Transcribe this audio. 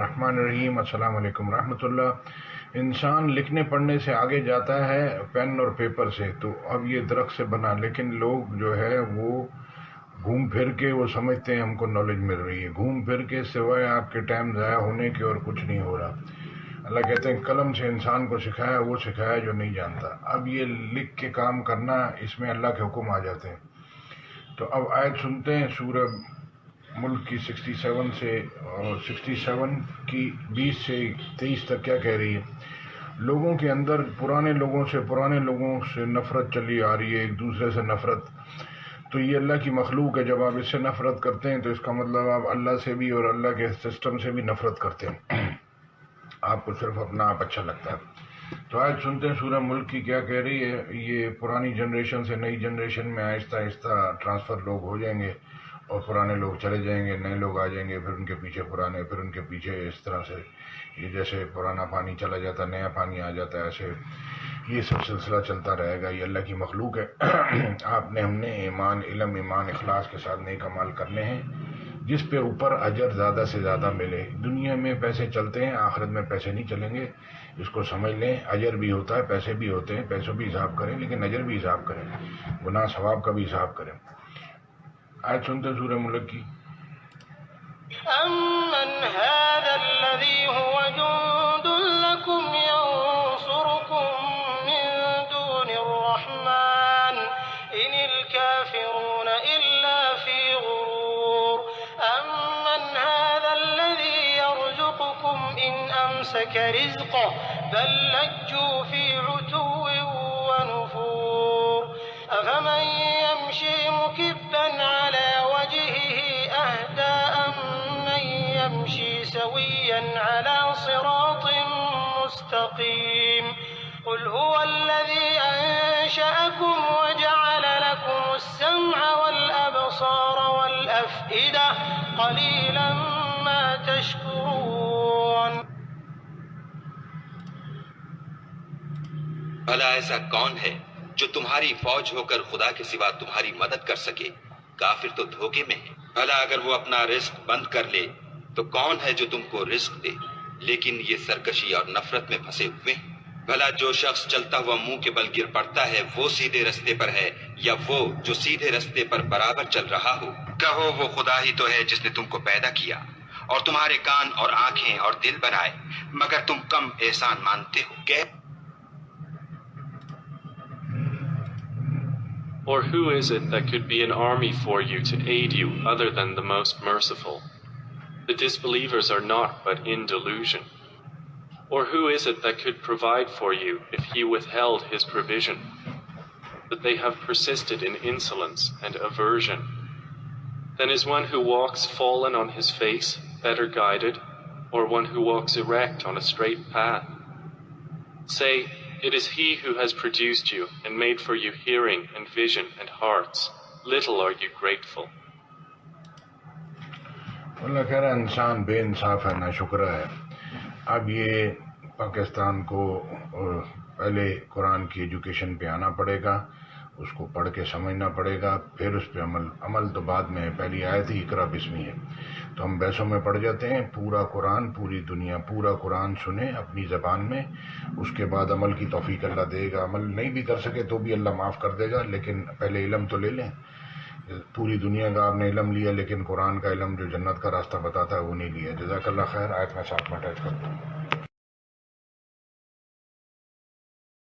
रहमान रहीम। अस्सलाम वालेकुम रहमतुल्लाह। इंसान लिखने पढ़ने से आगे जाता है पेन और पेपर से, तो अब ये दरख्त से बना, लेकिन लोग जो है वो घूम फिर के वो समझते हैं हमको नॉलेज मिल रही है। घूम फिर के सिवाय आपके टाइम ज़ाया होने के और कुछ नहीं हो रहा। अल्लाह कहते हैं कलम से इंसान को सिखाया वो सिखाया जो नहीं जानता। अब ये लिख के काम करना, इसमें अल्लाह के हुक्म आ जाते हैं। तो अब आयत सुनते हैं सूरह मुल्क की 67 से, और 67 की 20 से 23 तक क्या कह रही है। लोगों के अंदर पुराने लोगों से नफ़रत चली आ रही है, एक दूसरे से नफ़रत। तो ये अल्लाह की मखलूक है। जब आप इससे नफ़रत करते हैं तो इसका मतलब आप अल्लाह से भी और अल्लाह के सिस्टम से भी नफ़रत करते हैं। आपको सिर्फ अपना आप अच्छा लगता है। तो आज सुनते हैं सूरह मुल्क की क्या कह रही है। ये पुरानी जनरेशन से नई जनरेशन में आहिस्ता आहिस्ता ट्रांसफ़र लोग हो जाएंगे, और पुराने लोग चले जाएंगे, नए लोग आ जाएंगे, फिर उनके पीछे पुराने, फिर उनके पीछे, इस तरह से ये जैसे पुराना पानी चला जाता नया पानी आ जाता है, ऐसे ये सब सिलसिला चलता रहेगा। ये अल्लाह की मखलूक है। आपने हमने ईमान इल्म ईमान इखलास के साथ नेक अमाल करने हैं, जिस पे ऊपर अजर ज़्यादा से ज़्यादा मिले। दुनिया में पैसे चलते हैं, आखिरत में पैसे नहीं चलेंगे, इसको समझ लें। अजर भी होता है, पैसे भी होते हैं, पैसों भी हिसाब करें, लेकिन अजर भी हिसाब करें, गुनाह सवाब का भी हिसाब करें। आज सुनते हैं सूरह मुल्क की। अम्मन हाज़ल्लज़ी हुवा जुंदुन लकुम यंसुरुकुम मिन दूनिर्रहमान इनिल काफिरून इल्ला फी गुरूर। अम्मन हाज़ल्लज़ी यरज़ुकुकुम इन अमसक रिज़क़ह बल लज्जू फी उतुव्विन व नुफूर। अफमन यमशी मुकिब्बन अला वजहिही अहदा अम्मन यमशी सविय्यन अला सिरातिन मुस्तकीम। कुल हुवल्लज़ी अंशअकुम वजअल लकुमुस्समअ वल अबसार वल अफ़इदा क़लीलन मा तशकुरून। भला ऐसा कौन है जो तुम्हारी फौज होकर खुदा के सिवा तुम्हारी मदद कर सके? काफिर तो धोखे में है। भला अगर वो अपना रिस्क बंद कर ले तो कौन है जो तुमको रिस्क दे? लेकिन ये सरकशी और नफरत में फंसे हुए हैं। भला जो शख्स चलता हुआ मुंह के बल गिर पड़ता है वो सीधे रास्ते पर है, या वो जो सीधे रास्ते पर बराबर चल रहा हो? कहो वो खुदा ही तो है जिसने तुमको पैदा किया और तुम्हारे कान और आंखें और दिल बनाए, मगर तुम कम एहसान मानते हो। Or who is it that could be an army for you to aid you other than the most merciful? The disbelievers are not but in delusion. Or who is it that could provide for you if he withheld his provision? But they have persisted in insolence and aversion. Then is one who walks fallen on his face better guided, or one who walks erect on a straight path? Say, it is he who has produced you and made for you hearing and vision and hearts. Little are you grateful. अल्लाह कह रहा है इंसान बेइंसाफ है, नाशुक्र है। अब ये पाकिस्तान को पहले कुरान की एजुकेशन पे आना पड़ेगा, उसको पढ़ के समझना पड़ेगा, फिर उस पर अमल तो बाद में है। पहली आयत ही इकरा बिस्मी है, तो हम बहसों में पढ़ जाते हैं। पूरा कुरान, पूरी दुनिया पूरा कुरान सुने अपनी ज़बान में, उसके बाद अमल की तौफीक अल्लाह देगा। अमल नहीं भी कर सके तो भी अल्लाह माफ़ कर देगा, लेकिन पहले इल्म तो ले लें। पूरी दुनिया का आपने इल्म लिया, लेकिन कुरान का इल्म जो जन्नत का रास्ता बताता है वो नहीं लिया। जज़ाकल्लाह खैर। आयत में साथ में अटैच करता हूँ।